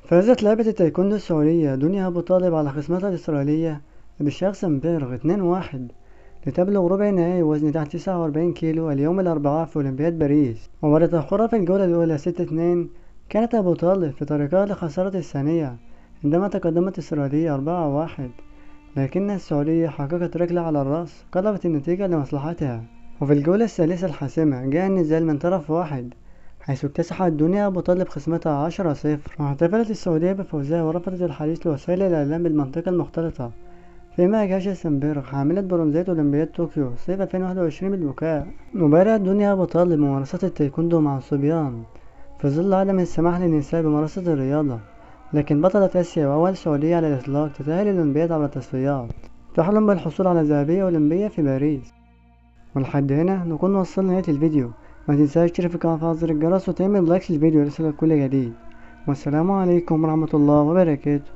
فازت لعبة التايكوندو السعودية دنيا أبو طالب على خصمتها الإسرائيلية بشخص سمبيرغ 2-1 لتبلغ ربع نهائي وزن تحت 49 كيلو اليوم الأربعاء في أولمبياد باريس. وبعد تأخرها في الجولة الأولى 6-2 كانت أبو طالب في طريقها لخسارة الثانية عندما تقدمت إسرائيلية 4-1، لكن السعودية حققت ركلة على الرأس قلبت النتيجة لمصلحتها. وفي الجولة الثالثة الحاسمة جاء النزال من طرف واحد، حيث اكتسحت دنيا أبو طالب خصمتها 10-0. واحتفلت السعودية بفوزها ورفضت الحديث لوسائل الإعلام بالمنطقة المختلطة، فيما جاشا سمبيرغ حاملة برونزية أولمبياد طوكيو صيف 2021 بالبكاء. وبدأت دنيا أبو طالب ممارسة التايكوندو مع الصبيان في ظل عدم السماح للنساء بممارسة الرياضة، لكن بطلة آسيا وأول سعودية على الإطلاق تتأهل للأولمبياد عبر التصفيات تحلم بالحصول على ذهبية أولمبية في باريس. ولحد هنا نكون وصلنا لنهاية الفيديو. ما تنساش تشترك في القناة وتفعل زر الجرس وتعمل لايك للفيديو ليصلك كل جديد. والسلام عليكم ورحمة الله وبركاته.